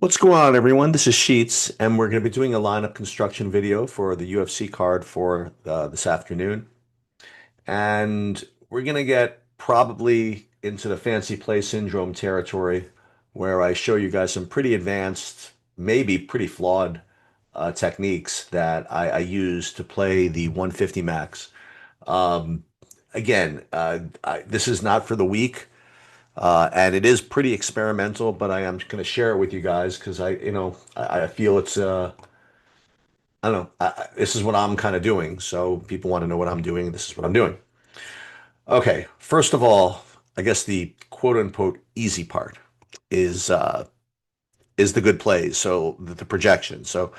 What's going on, everyone? This is Sheets, and we're going to be doing a lineup construction video for the UFC card for this afternoon. And we're going to get probably into the fancy play syndrome territory where I show you guys some pretty advanced, maybe pretty flawed techniques that I use to play the 150 max. Um, this is not for the weak. And it is pretty experimental, but I am going to share it with you guys because I feel it's I don't know, this is what I'm kind of doing. So people want to know what I'm doing. This is what I'm doing. Okay, first of all, I guess the quote unquote easy part is uh, is the good plays. So the projection. So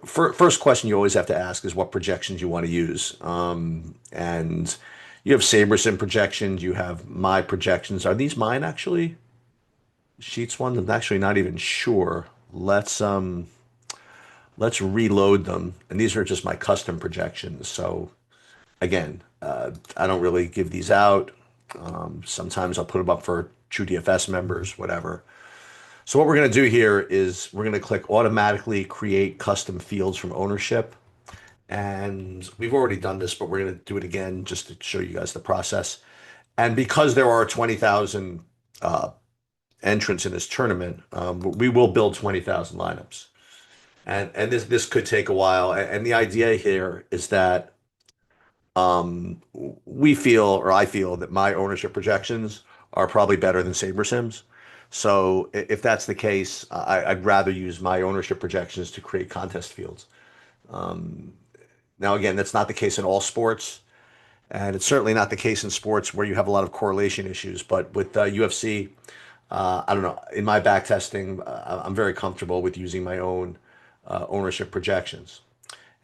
first question you always have to ask is what projections you want to use. And you have SaberSim projections. You have my projections. Are these mine actually? Sheets ones, I'm actually not even sure. Let's reload them. And these are just my custom projections. So again, I don't really give these out. Sometimes I'll put them up for TrueDFS members, whatever. So what we're going to do here is we're going to click automatically create custom fields from ownership. And we've already done this, but we're going to do it again just to show you guys the process. And because there are 20,000 entrants in this tournament, we will build 20,000 lineups. And this could take a while. And the idea here is that we feel, or I feel, that my ownership projections are probably better than SaberSim's. So if that's the case, I'd rather use my ownership projections to create contest fields. Now, again, that's not the case in all sports, and it's certainly not the case in sports where you have a lot of correlation issues. But with UFC, I don't know. In my back testing, I'm very comfortable with using my own ownership projections.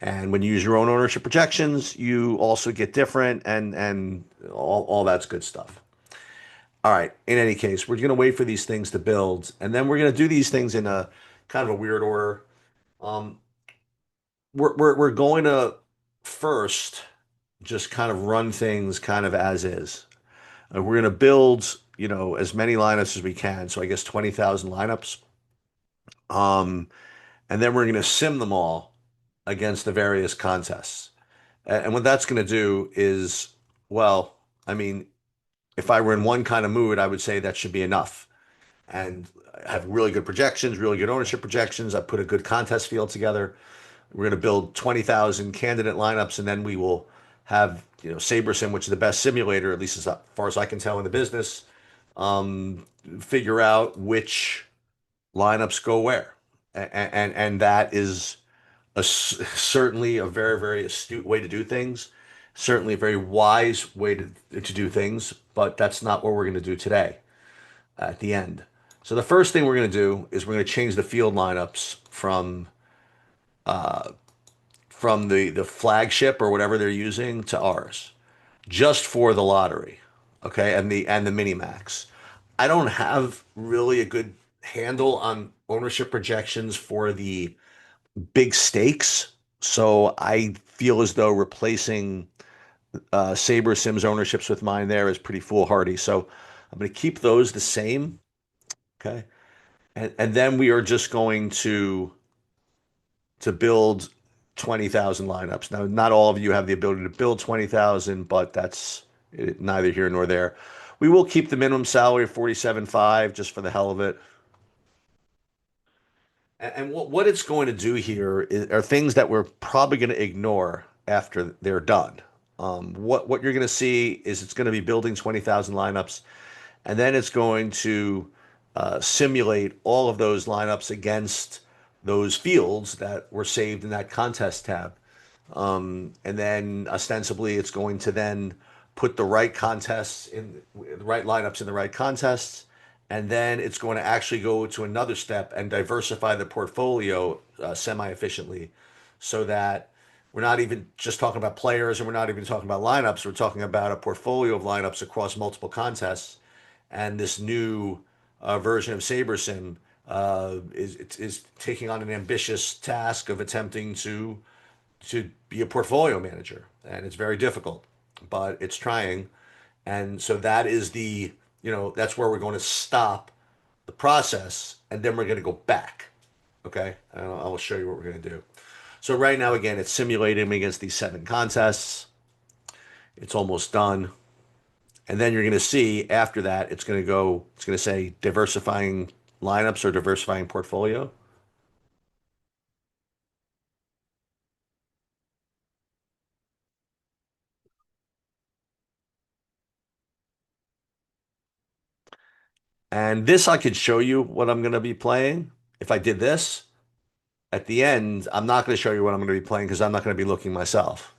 And when you use your own ownership projections, you also get different and all that's good stuff. All right. In any case, we're going to wait for these things to build, and then we're going to do these things in a kind of a weird order. Um, we're going to first just kind of run things kind of as is. We're going to build, as many lineups as we can. So I guess 20,000 lineups. Um, and then we're going to sim them all against the various contests. And what that's going to do is, well, I mean, if I were in one kind of mood, I would say that should be enough. And I have really good projections, really good ownership projections. I put a good contest field together. We're going to build 20,000 candidate lineups, and then we will have, SaberSim, which is the best simulator, at least as far as I can tell in the business, um, figure out which lineups go where. And that is certainly a very, very astute way to do things, certainly a very wise way to do things, but that's not what we're going to do today at the end. So the first thing we're going to do is we're going to change the field lineups from the flagship or whatever they're using to ours, just for the lottery, okay, and the mini max. I don't have really a good handle on ownership projections for the big stakes. So I feel as though replacing Saber Sims ownerships with mine there is pretty foolhardy. So I'm going to keep those the same. Okay. And then we are just going to build 20,000 lineups. Now, not all of you have the ability to build 20,000, but that's neither here nor there. We will keep the minimum salary of 47.5 just for the hell of it. And what it's going to do here are things that we're probably going to ignore after they're done. What you're going to see is it's going to be building 20,000 lineups, and then it's going to simulate all of those lineups against those fields that were saved in that contest tab. And then ostensibly it's going to then put the right contests in the right lineups in the right contests. And then it's going to actually go to another step and diversify the portfolio semi-efficiently so that we're not even just talking about players and we're not even talking about lineups. We're talking about a portfolio of lineups across multiple contests. And this new version of SaberSim is taking on an ambitious task of attempting to be a portfolio manager, and it's very difficult, but it's trying. And so that is that's where we're going to stop the process, and then we're going to go back. Okay, and I'll show you what we're going to do. So right now, again, it's simulating me against these seven contests. It's almost done. And then you're going to see after that, it's going to say diversifying lineups or diversifying portfolio. And this, I could show you what I'm going to be playing. If I did this at the end, I'm not going to show you what I'm going to be playing because I'm not going to be looking myself.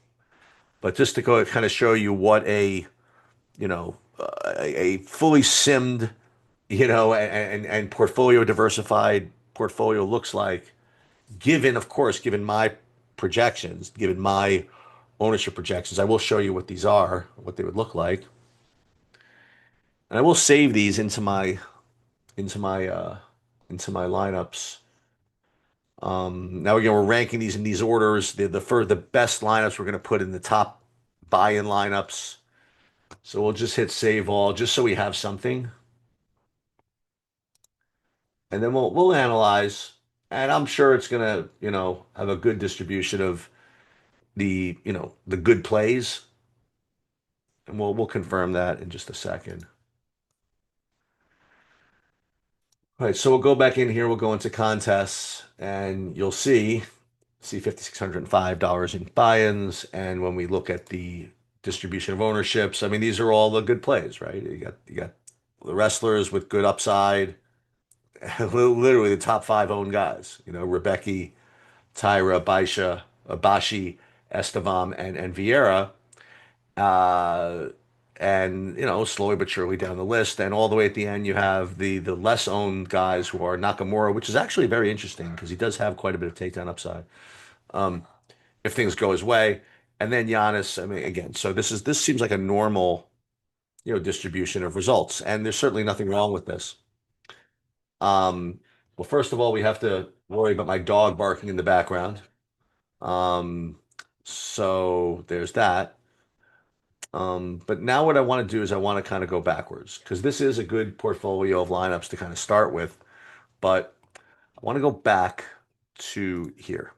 But just to go kind of show you what a fully simmed, and portfolio diversified portfolio looks like, given, of course, given my projections, given my ownership projections. I will show you what these are, what they would look like. And I will save these into my into my lineups. Now again, we're ranking these in these orders. The best lineups we're going to put in the top buy-in lineups. So we'll just hit save all just so we have something. And then we'll analyze. And I'm sure it's gonna, have a good distribution of the good plays. And we'll confirm that in just a second. All right, so we'll go back in here, we'll go into contests, and you'll see $5,605 in buy-ins. And when we look at the distribution of ownerships, I mean, these are all the good plays, right? You got the wrestlers with good upside, literally the top five owned guys, Rebecca, Tyra, Bashi, Estevam, and Vieira. Uh, and slowly but surely down the list, and all the way at the end, you have the less owned guys who are Nakamura, which is actually very interesting because he does have quite a bit of takedown upside. Um, if things go his way. And then Giannis, I mean, again, so this seems like a normal, distribution of results, and there's certainly nothing wrong with this. Um, well, first of all, we have to worry about my dog barking in the background. Um, so there's that. But now what I want to do is I want to kind of go backwards because this is a good portfolio of lineups to kind of start with, but I want to go back to here.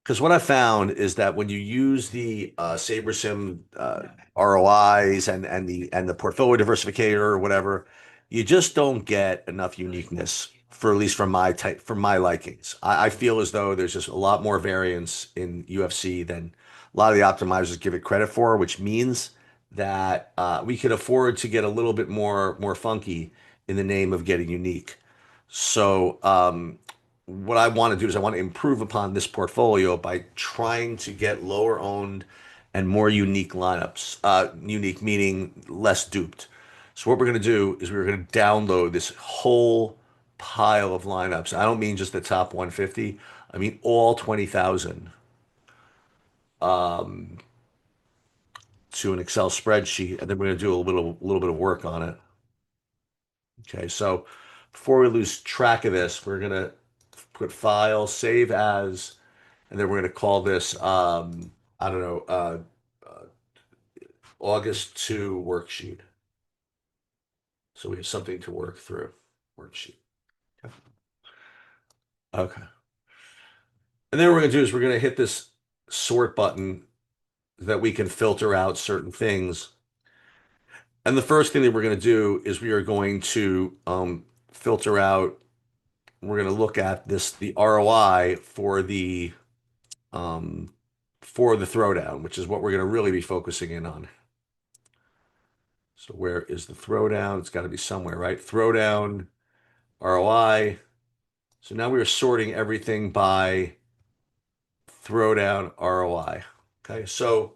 Because what I found is that when you use the SaberSim ROIs and the portfolio diversificator or whatever, you just don't get enough uniqueness for at least from my likings. I feel as though there's just a lot more variance in UFC than a lot of the optimizers give it credit for, which means that we could afford to get a little bit more funky in the name of getting unique. So what I want to do is I want to improve upon this portfolio by trying to get lower owned and more unique lineups. Unique meaning less duped. So what we're going to do is we're going to download this whole pile of lineups. I don't mean just the top 150. I mean all 20,000 um, to an Excel spreadsheet, and then we're going to do a little bit of work on it. Okay, so before we lose track of this, we're going to put file, save as, and then we're going to call this, I don't know, uh, August 2 worksheet. So we have something to work through. Worksheet. Okay. Okay. And then what we're going to do is we're going to hit this sort button that we can filter out certain things. And the first thing that we're going to do is we are going to filter out, we're going to look at the ROI um, for the throwdown, which is what we're going to really be focusing in on. So where is the throwdown? It's got to be somewhere, right? Throwdown, ROI. So now we are sorting everything by throwdown ROI. Okay, so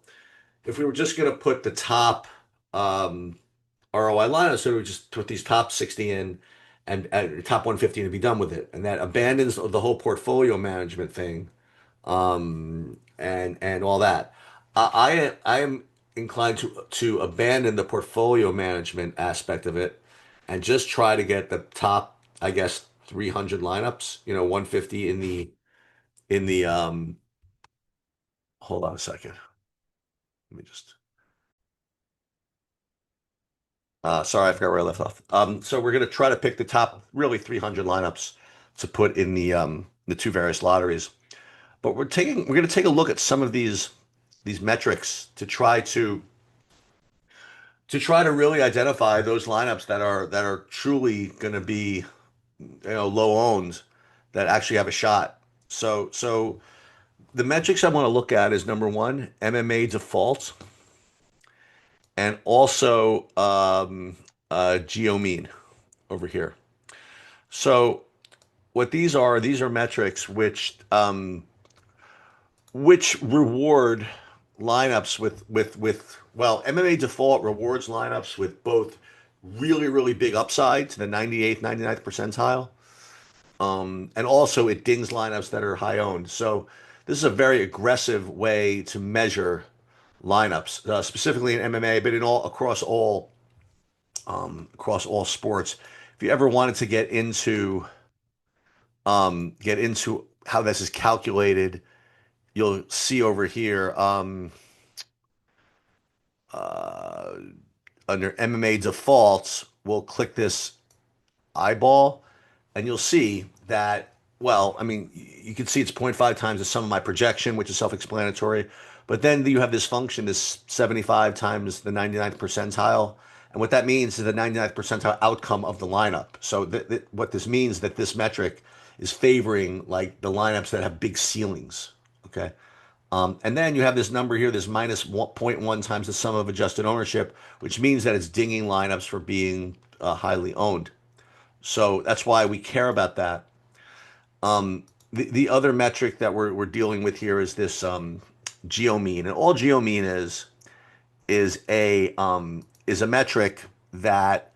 if we were just going to put the top ROI line, so we just put these top 60 in and top 150 and be done with it. And that abandons the whole portfolio management thing, and all that. I am inclined to abandon the portfolio management aspect of it and just try to get the top, I guess, 300 lineups, 150 in the hold on a second. Let me just Sorry, I forgot where I left off. So we're going to try to pick the top really 300 lineups to put in the two various lotteries. But we're going to take a look at some of these metrics to try to really identify those lineups that are truly going to be low owned that actually have a shot. So the metrics I want to look at is number one, MMA default, and also geo mean over here. So what these are metrics which reward lineups with well, MMA default rewards lineups with both really big upside to the 98th, 99th percentile. And also it dings lineups that are high owned. So this is a very aggressive way to measure lineups, specifically in MMA, but in all across all sports. If you ever wanted to get into how this is calculated, you'll see over here uh, under MMA defaults, we'll click this eyeball, and you'll see that, well, I mean, you can see it's 0.5 times the sum of my projection, which is self-explanatory. But then you have this function, this 75 times the 99th percentile. And what that means is the 99th percentile outcome of the lineup. So what this means that this metric is favoring like the lineups that have big ceilings. Okay. And then you have this number here, this minus zero point 0.1 times the sum of adjusted ownership, which means that it's dinging lineups for being highly owned. So that's why we care about that. The other metric that we're dealing with here is this geo mean, and all geo mean is a metric that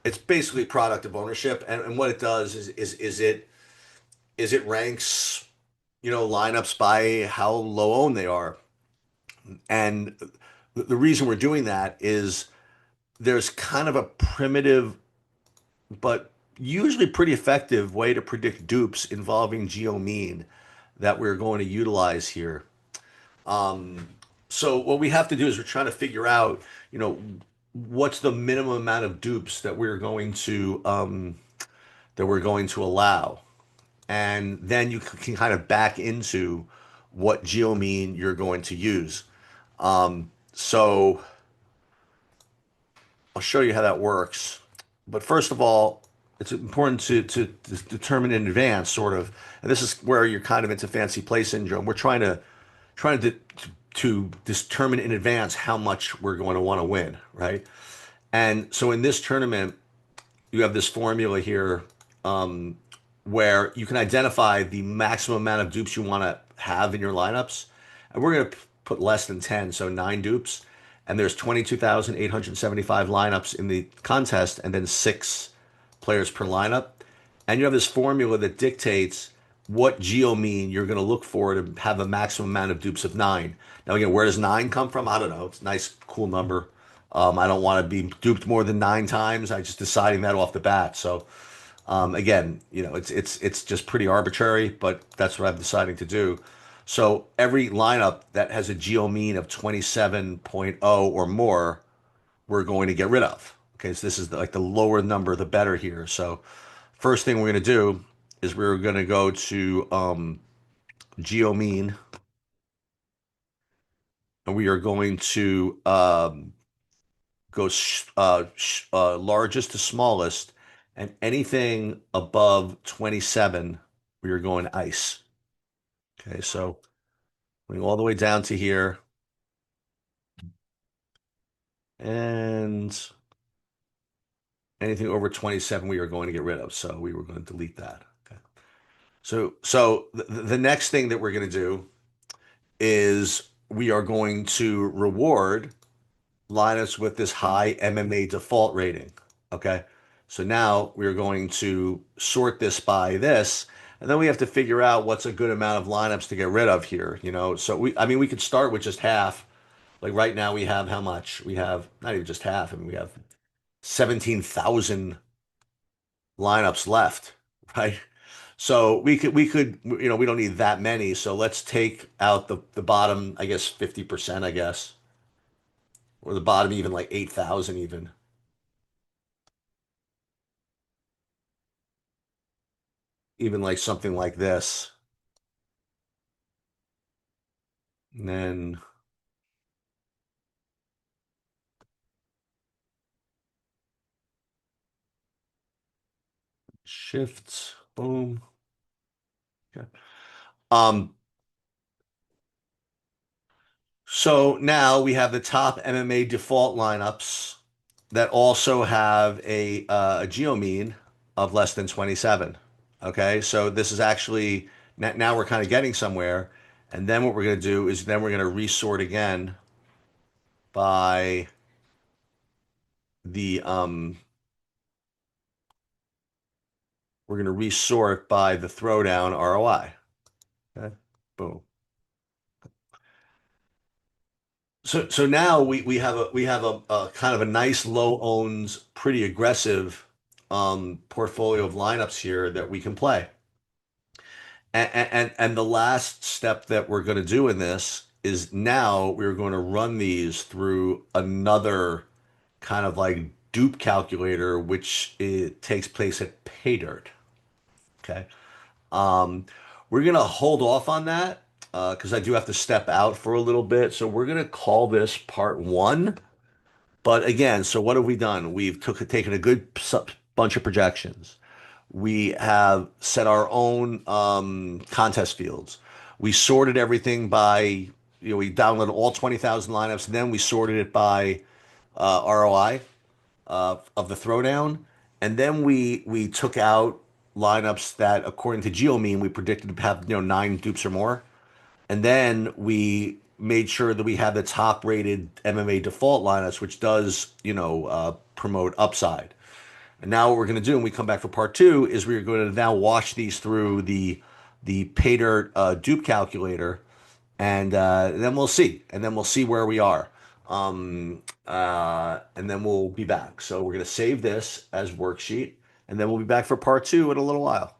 it's basically a product of ownership, and what it does is it ranks lineups by how low owned they are, and the reason we're doing that is there's kind of a primitive but usually pretty effective way to predict dupes involving geo mean that we're going to utilize here. Um, so what we have to do is we're trying to figure out, what's the minimum amount of dupes that we're going to allow, and then you can kind of back into what geo mean you're going to use. So I'll show you how that works. But first of all, it's important to determine in advance, sort of, and this is where you're kind of into fancy play syndrome. We're trying to determine in advance how much we're going to want to win, right? And so in this tournament, you have this formula here where you can identify the maximum amount of dupes you want to have in your lineups. And we're going to put less than 10, so 9 dupes. And there's 22,875 lineups in the contest, and then 6 players per lineup. And you have this formula that dictates what geo mean you're going to look for to have a maximum amount of dupes of 9. Now, again, where does 9 come from? I don't know. It's a nice, cool number. I don't want to be duped more than 9 times. I just deciding that off the bat. So again, it's just pretty arbitrary, but that's what I'm deciding to do. So every lineup that has a geo mean of 27.0 or more, we're going to get rid of. Okay, so this is like the lower number, the better here. So first thing we're going to do is we're going to go to geo mean, and we are going to go largest to smallest, and anything above 27, we are going ice. Okay, so going all the way down to here, and anything over 27, we are going to get rid of. So we were going to delete that. Okay. So the next thing that we're going to do is we are going to reward Linus with this high MMA default rating. Okay. So now we're going to sort this by this, and then we have to figure out what's a good amount of lineups to get rid of here. So I mean, we could start with just half. Like right now, we have how much? We have not even just half. I mean, we have 17,000 lineups left, right? So we could, we don't need that many. So let's take out the bottom, I guess 50%, I guess, or the bottom even like 8,000 even. even like something like this. And then shifts, boom. Okay. Um, so now we have the top MMA default lineups that also have a geo mean of less than 27. Okay, so this is actually now we're kind of getting somewhere. And then what we're going to do is then we're going to resort again by the we're going to resort by the throwdown ROI. Okay, boom. So now we have a kind of a nice low owns, pretty aggressive portfolio of lineups here that we can play. And the last step that we're going to do in this is now we're going to run these through another kind of like dupe calculator, which it takes place at pay dirt. Okay. Um, we're gonna hold off on that because I do have to step out for a little bit. So we're gonna call this part one. But again, so what have we done? We've taken a good bunch of projections. We have set our own contest fields. We sorted everything by, we downloaded all 20,000 lineups, and then we sorted it by ROI of the throwdown, and then we took out lineups that, according to GeoMean, we predicted to have nine dupes or more, and then we made sure that we have the top rated MMA default lineups, which does promote upside. And now what we're going to do when we come back for part two is we're going to now wash these through the pay dirt dupe calculator, and then we'll see, and then we'll see where we are, and then we'll be back. So we're going to save this as worksheet, and then we'll be back for part two in a little while.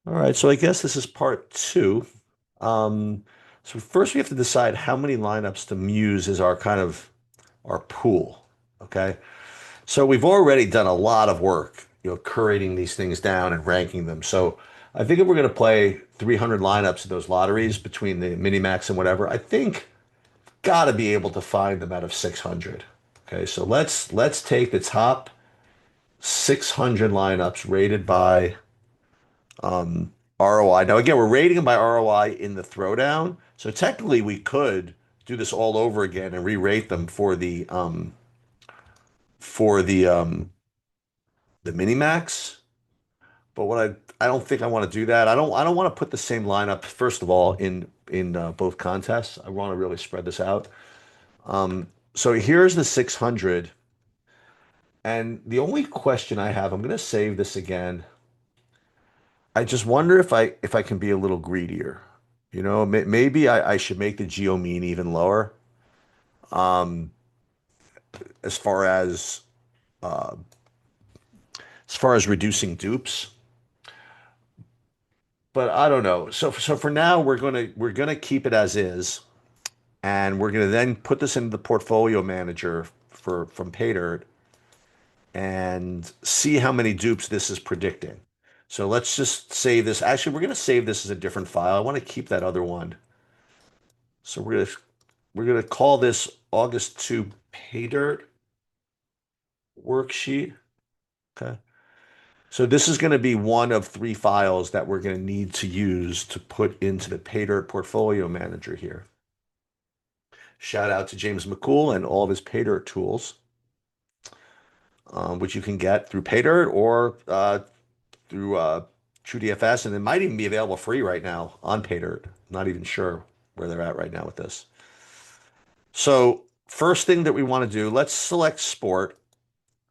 All right, so I guess this is part two. Um, so first we have to decide how many lineups to use as our kind of our pool. Okay. So we've already done a lot of work, curating these things down and ranking them. So I think if we're going to play 300 lineups in those lotteries between the mini max and whatever, I think got to be able to find them out of 600. Okay, so let's take the top 600 lineups rated by ROI. Now again, we're rating them by ROI in the throwdown. So technically we could do this all over again and re-rate them for the mini max. But I don't think I want to do that. I don't want to put the same lineup first of all in both contests. I want to really spread this out. So here's the 600, and the only question I have, I'm going to save this again. I just wonder if I can be a little greedier. Maybe I should make the geo mean even lower, um, as far as uh, as far as reducing dupes. But I don't know. So for now, we're gonna keep it as is. And we're going to then put this into the portfolio manager from Paydirt and see how many dupes this is predicting. So let's just save this. Actually, we're going to save this as a different file. I want to keep that other one. So we're going to call this August 2 Paydirt worksheet. Okay. So this is going to be one of three files that we're going to need to use to put into the Paydirt portfolio manager here. Shout out to James McCool and all of his Paydirt tools, which you can get through PayDirt or through TrueDFS, and it might even be available free right now on PayDirt. Not even sure where they're at right now with this. So first thing that we want to do, let's select sport.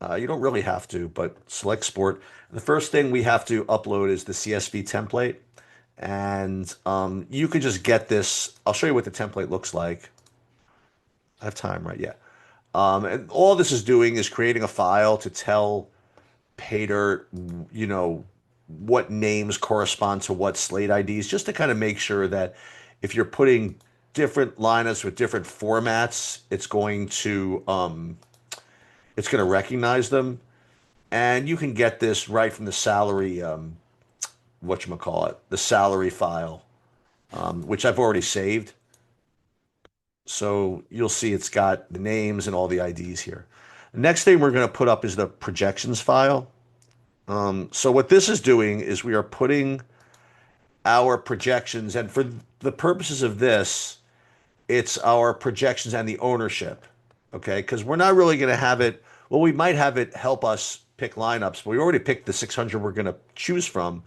You don't really have to, but select sport. The first thing we have to upload is the CSV template. And you could just get this. I'll show you what the template looks like. I have time, right? Yeah. And all this is doing is creating a file to tell PayDirt, what names correspond to what slate IDs, just to kind of make sure that if you're putting different lineups with different formats, it's going to It's going to recognize them, and you can get this right from the salary, whatchamacallit, the salary file, which I've already saved. So you'll see it's got the names and all the IDs here. The next thing we're going to put up is the projections file. So what this is doing is we are putting our projections, and for the purposes of this, it's our projections and the ownership. Okay, because we're not really going to have it. Well, we might have it help us pick lineups, but we already picked the 600 we're going to choose from.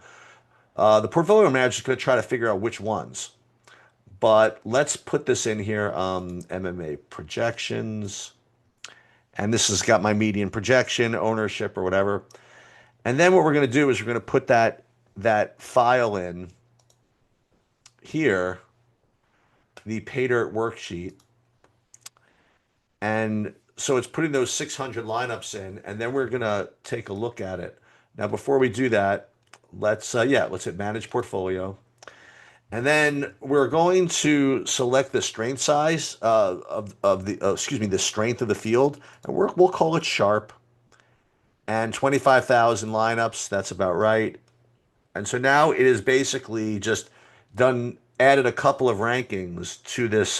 The portfolio manager is going to try to figure out which ones. But let's put this in here, MMA projections. And this has got my median projection, ownership, or whatever. And then what we're going to do is we're going to put that file in here, the pay dirt worksheet. And so it's putting those 600 lineups in, and then we're going to take a look at it. Now, before we do that, let's hit manage portfolio. And then we're going to select the strength size of the, excuse me, the strength of the field. And we'll call it sharp. And 25,000 lineups, that's about right. And so now it is basically just added a couple of rankings to this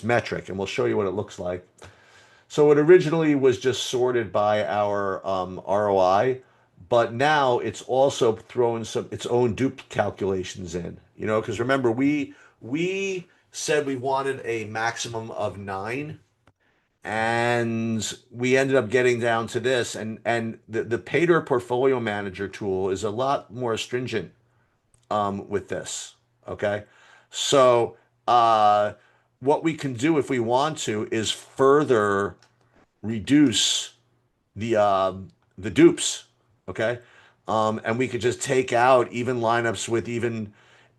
metric, and we'll show you what it looks like. So it originally was just sorted by our ROI, but now it's also throwing its own dupe calculations in. Because remember we said we wanted a maximum of 9, and we ended up getting down to this, and the Paydirt Portfolio Manager tool is a lot more stringent with this. Okay, so what we can do if we want to is further reduce the dupes. Okay, and we could just take out even lineups with even.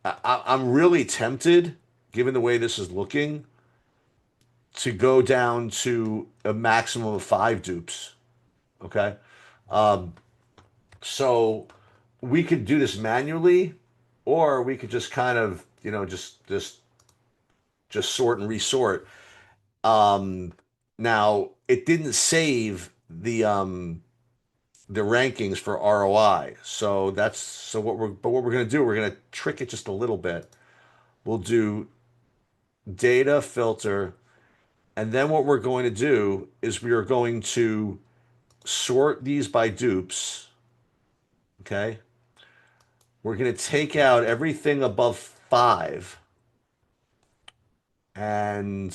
I'm really tempted, given the way this is looking, to go down to a maximum of 5 dupes. Okay, um, so we could do this manually, or we could just kind of just sort and resort. Now it didn't save the rankings for ROI. So what we're going to do, we're going to trick it just a little bit. We'll do data filter, and then what we're going to do is we are going to sort these by dupes. Okay. We're going to take out everything above 5, and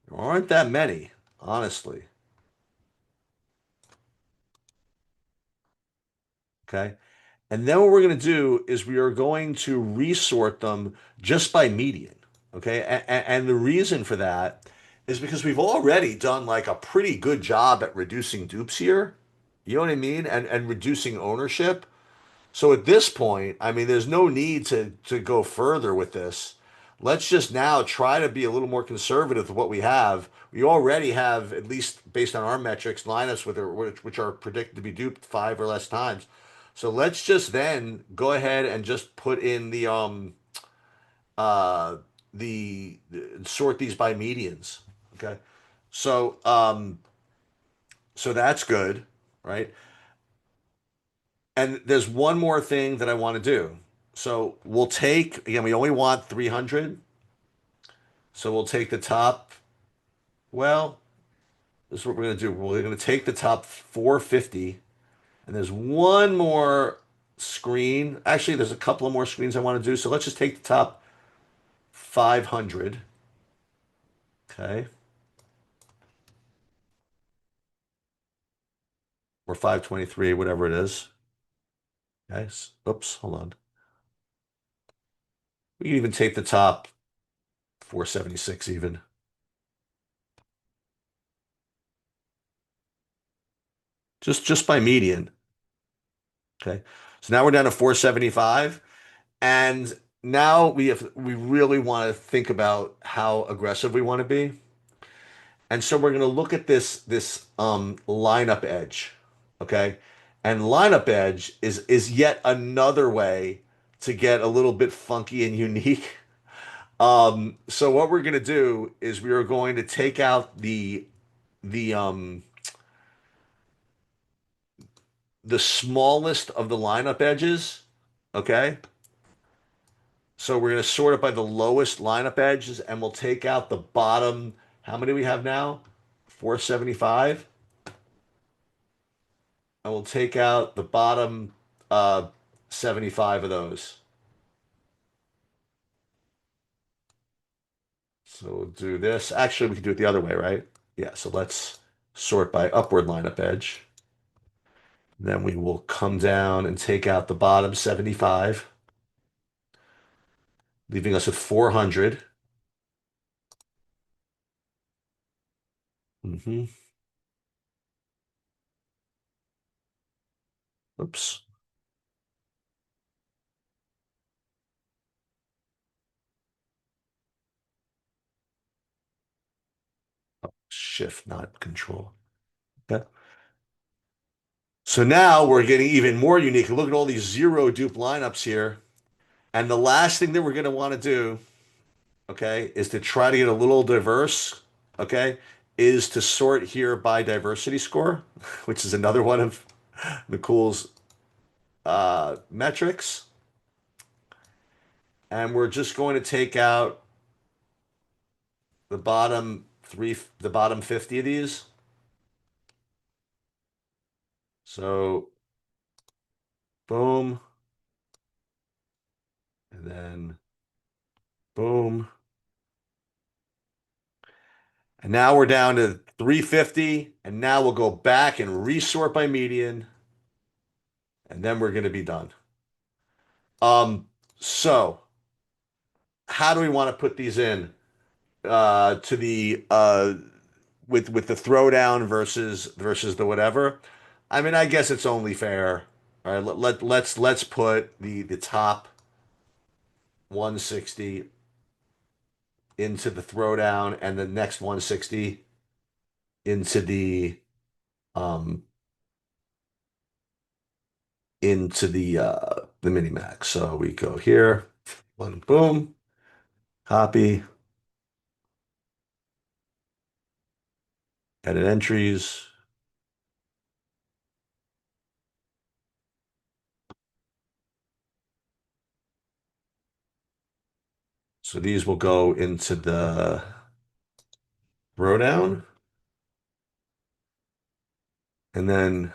there aren't that many, honestly. Okay. And then what we're going to do is we are going to resort them just by median. Okay. And the reason for that is because we've already done like a pretty good job at reducing dupes here. You know what I mean? And reducing ownership. So at this point, I mean, there's no need to go further with this. Let's just now try to be a little more conservative with what we have. We already have, at least based on our metrics, lineups which are predicted to be duped 5 or less times. So let's just then go ahead and just put in uh sort these by medians. Okay. So so that's good, right? And there's one more thing that I want to do. So we'll take, again, we only want 300. So we'll take the top, well, this is what we're going to do. We're going to take the top 450, and there's one more screen. Actually, there's a couple of more screens I want to do. So let's just take the top 500. Okay. Or 523, whatever it is. Okay. Oops, hold on. We can even take the top 476 even. Just by median. Okay. So now we're down to 475. And now we really want to think about how aggressive we want to be. And so we're going to look at this lineup edge. Okay. And lineup edge is yet another way to get a little bit funky and unique. So what we're gonna do is we are going to take out the the smallest of the lineup edges. Okay. So we're gonna sort it by the lowest lineup edges, and we'll take out the bottom. How many do we have now? 475. And we'll take out the bottom 75 of those. So we'll do this. Actually, we can do it the other way, right? Yeah, so let's sort by upward lineup edge. Then we will come down and take out the bottom 75, leaving us with 400. Hmm. Oops. Shift, not control. Okay. So now we're getting even more unique. Look at all these zero dupe lineups here. And the last thing that we're going to want to do, okay, is to try to get a little diverse, okay, is to sort here by diversity score, which is another one of Nicole's metrics. And we're just going to take out the bottom 50 of these. So boom, and then boom. And now we're down to 350. And now we'll go back and resort by median. And then we're going to be done. Um, so how do we want to put these in to the with the throwdown versus the whatever? I mean, I guess it's only fair. All right, let's put the top 160 into the throwdown and the next 160 into um the mini max. So we go here, one boom, copy, edit entries. So these will go into the throwdown, and then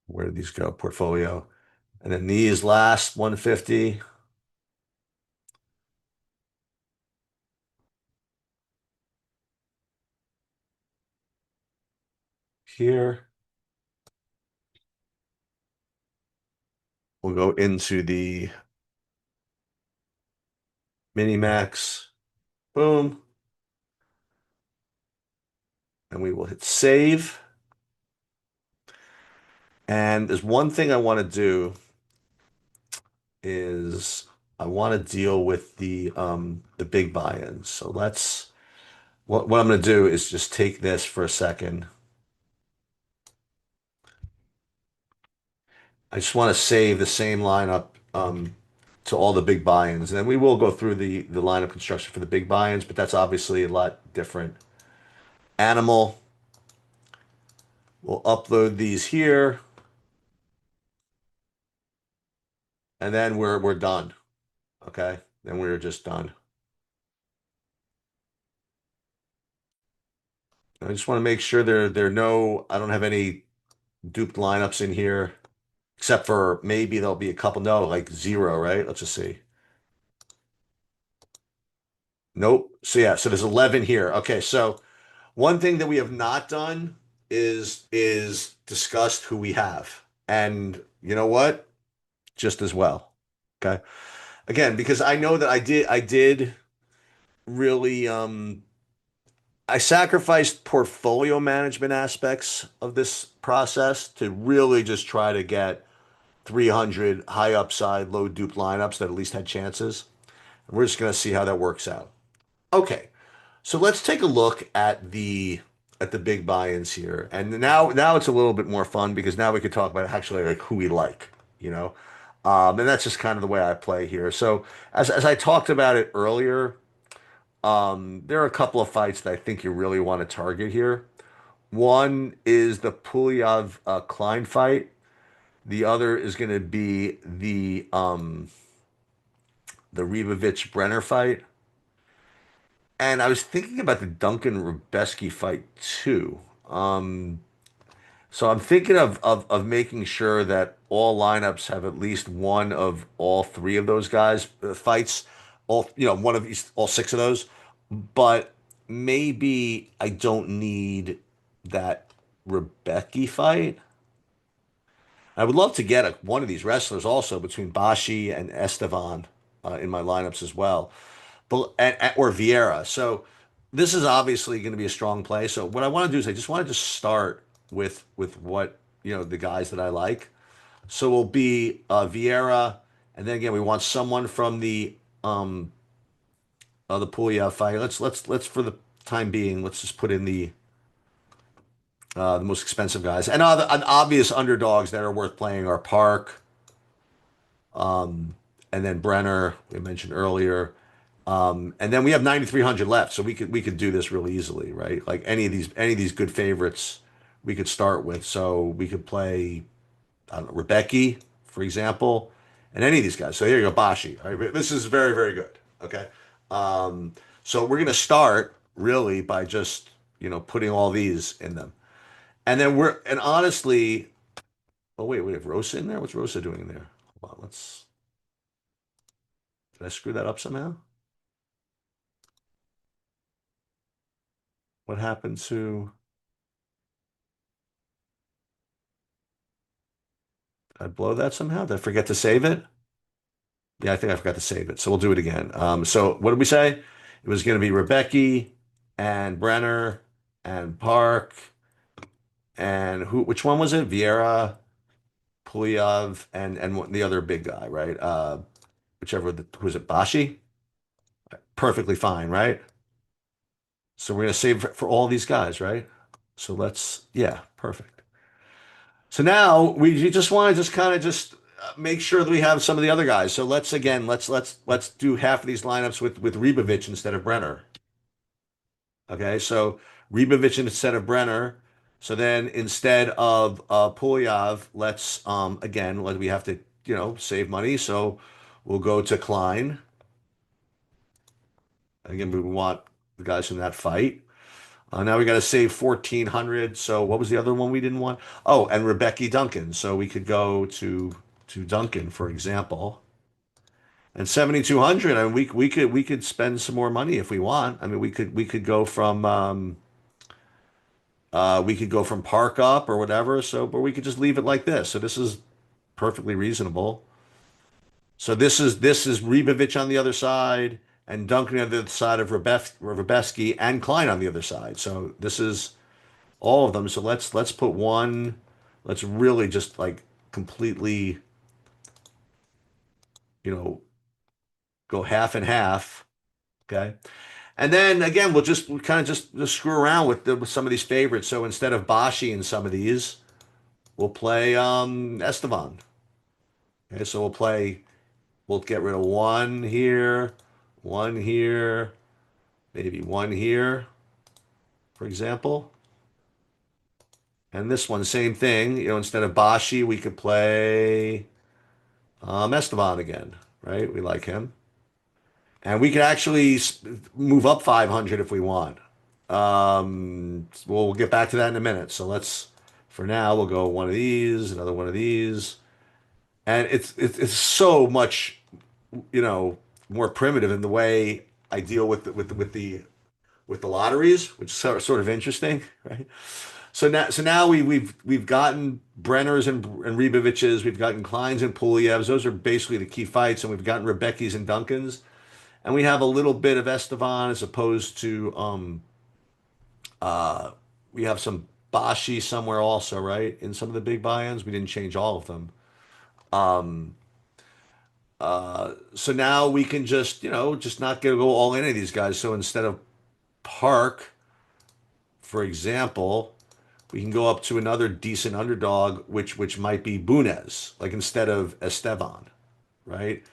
where do these go? Portfolio. And then these last 150 here will go into the mini max. Boom. And we will hit save. And there's one thing I want to do is I want to deal with the big buy-ins. So let's what I'm going to do is just take this for a second. I just want to save the same lineup to all the big buy-ins. And then we will go through the lineup construction for the big buy-ins, but that's obviously a lot different. Animal, we'll upload these here, and then we're done. Okay? Then we're just done. I just want to make sure there are no, I don't have any duped lineups in here, except for maybe there'll be a couple. No, like zero, right? Let's just see. Nope. So yeah, so there's 11 here. Okay, so one thing that we have not done is discussed who we have. And you know what? Just as well. Okay. Again, because I know that I did really I sacrificed portfolio management aspects of this process to really just try to get 300 high upside, low dupe lineups that at least had chances. And we're just going to see how that works out. Okay. So let's take a look at the at the big buy-ins here. And now it's a little bit more fun because now we could talk about actually like who we like, you know. And that's just kind of the way I play here. So as I talked about it earlier, there are a couple of fights that I think you really want to target here. One is the Pulev Klein fight. The other is going to be the Ribovich Brenner fight. And I was thinking about the Duncan Rubeski fight too. So I'm thinking of making sure that all lineups have at least one of all three of those guys fights, all one of these, all six of those. But maybe I don't need that Rebecca fight. I would love to get one of these wrestlers also between Bashi and Estevan in my lineups as well, but or Vieira. So this is obviously going to be a strong play. So what I want to do is I just wanted to start with what the guys that I like. So we'll be Vieira, and then again we want someone from the Puglia fight. Let's for the time being let's just put in the most expensive guys and obvious underdogs that are worth playing are Park, and then Brenner we mentioned earlier. And then we have 9,300 left, so we could do this really easily, right? Like any of these good favorites we could start with. So we could play, I don't know, Rebecca, for example, and any of these guys. So here you go, Bashi. All right, this is very, very good. Okay. So we're gonna start really by just putting all these in them, and then and honestly, oh wait, we have Rosa in there. What's Rosa doing in there? Hold on, did I screw that up somehow? What happened to? Did I blow that somehow? Did I forget to save it? Yeah, I think I forgot to save it. So we'll do it again. So what did we say? It was going to be Rebecca and Brenner and Park and who? Which one was it? Vieira, Puliov, and the other big guy, right? Whichever who was it? Bashi. Perfectly fine, right? So we're going to save for all these guys, right? So yeah, perfect. So now we just want to just kind of just make sure that we have some of the other guys. So let's do half of these lineups with Ribovich instead of Brenner. Okay, so Ribovich instead of Brenner. So then instead of Polyav, let's again we have to save money. So we'll go to Klein. Again, we want the guys from that fight. Now we got to save 1,400. So what was the other one we didn't want? Oh, and Rebecca Duncan. So we could go to Duncan, for example. And 7,200. I mean, we could spend some more money if we want. I mean, we could go from Park up or whatever. So, but we could just leave it like this. So this is perfectly reasonable. So this is Ribovich on the other side and Duncan on the other side of Rebeski and Klein on the other side. So this is all of them. So let's put one. Let's really just like completely, you know, go half and half. Okay. And then again, we'll kind of just screw around with some of these favorites. So instead of Bashi in some of these, we'll play Estevan. Okay, so we'll get rid of one here, maybe one here, for example. And this one, same thing. Instead of Bashi, we could play Estevan again, right? We like him. And we could actually move up 500 if we want. We'll get back to that in a minute. So for now, we'll go one of these, another one of these. And it's so much, more primitive in the way I deal with the lotteries, which is sort of interesting, right? So now we've gotten Brenners and Riboviches, we've gotten Kleins and Pulievs. Those are basically the key fights, and we've gotten Rebecki's and Duncans. And we have a little bit of Estevan as opposed to we have some Bashi somewhere also, right? In some of the big buy-ins. We didn't change all of them. So now we can just not go all in of these guys. So instead of Park, for example, we can go up to another decent underdog, which might be Bunez, like instead of Esteban, right?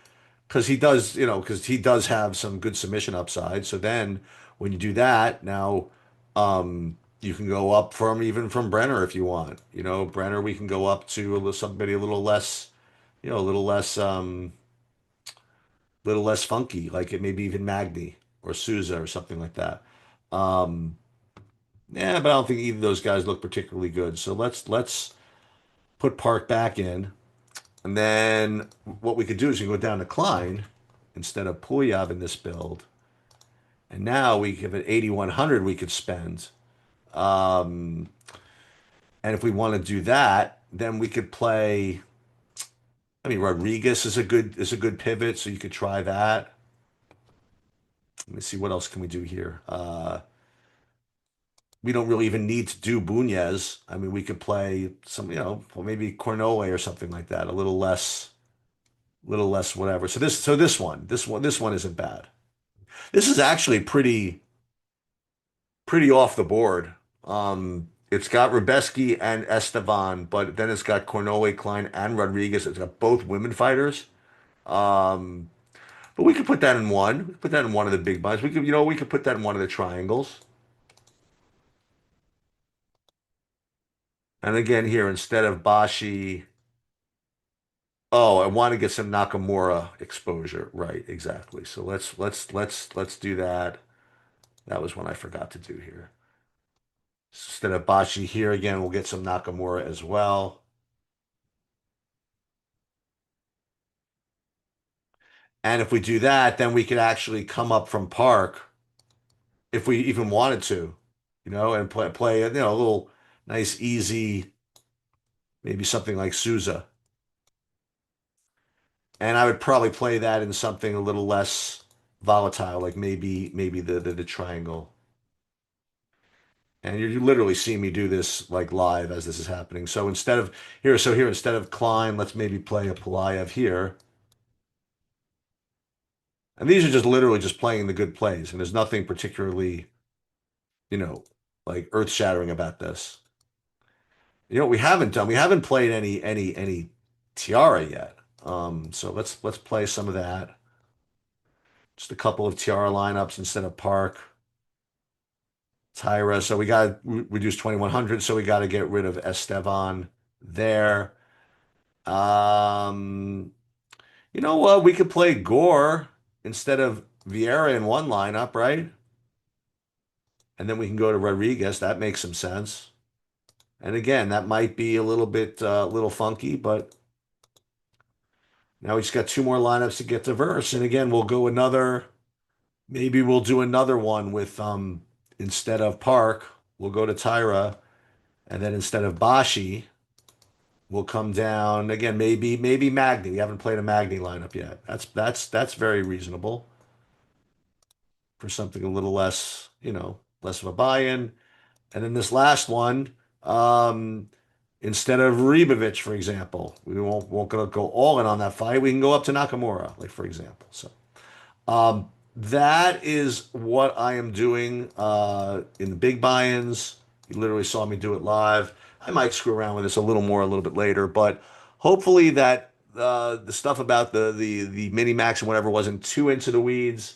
Because he does, because he does have some good submission upside. So then when you do that, now you can go up from even from Brenner if you want. Brenner, we can go up to somebody a little less, a little less funky, like it maybe even Magny or Souza or something like that. Um, yeah, but I don't think either of those guys look particularly good. So let's put Park back in. And then what we could do is you go down to Klein instead of Puyav in this build. And now we have an 8,100 we could spend. Um, and if we want to do that, then we could play. I mean, Rodriguez is a good pivot, so you could try that. Let me see what else can we do here. We don't really even need to do Bunez. I mean, we could play some, well, maybe Cornoe or something like that, a little less whatever. So this one isn't bad. This is actually pretty off the board. It's got Rubeski and Esteban, but then it's got Cornoe, Klein, and Rodriguez. It's got both women fighters. Um, but we could put that in one. We could put that in one of the big buys. We could put that in one of the triangles. And again, here instead of Bashi, oh, I want to get some Nakamura exposure. Right, exactly. So let's do that. That was one I forgot to do here. Instead of Bashi here again, we'll get some Nakamura as well. And if we do that, then we could actually come up from Park if we even wanted to, and play a little nice, easy, maybe something like Souza. And I would probably play that in something a little less volatile, like maybe the triangle. And you literally see me do this like live as this is happening. So here instead of Klein, let's maybe play a Pulayev here. And these are just literally just playing the good plays, and there's nothing particularly, you know, like earth-shattering about this. We haven't done. We haven't played any Tiara yet. So let's play some of that. Just a couple of Tiara lineups instead of Park, Tyra. So we got to reduce 2,100. So we got to get rid of Esteban there. Um, you know what? We could play Gore instead of Vieira in one lineup, right? And then we can go to Rodriguez. That makes some sense. And again, that might be a little bit, little funky, but now we just got two more lineups to get diverse. And again, maybe we'll do another one with, instead of Park, we'll go to Tyra. And then instead of Bashi, we'll come down again, maybe Magni. We haven't played a Magni lineup yet. That's very reasonable for something a little less, less of a buy-in. And then this last one, instead of Ribovic, for example, we won't go all in on that fight. We can go up to Nakamura, like for example. So that is what I am doing in the big buy-ins. You literally saw me do it live. I might screw around with this a little more a little bit later, but hopefully that the stuff about the mini max and whatever wasn't too into the weeds.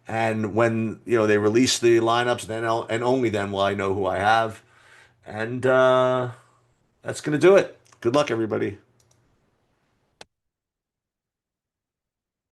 And when they release the lineups, and only then will I know who I have. And that's gonna do it. Good luck, everybody.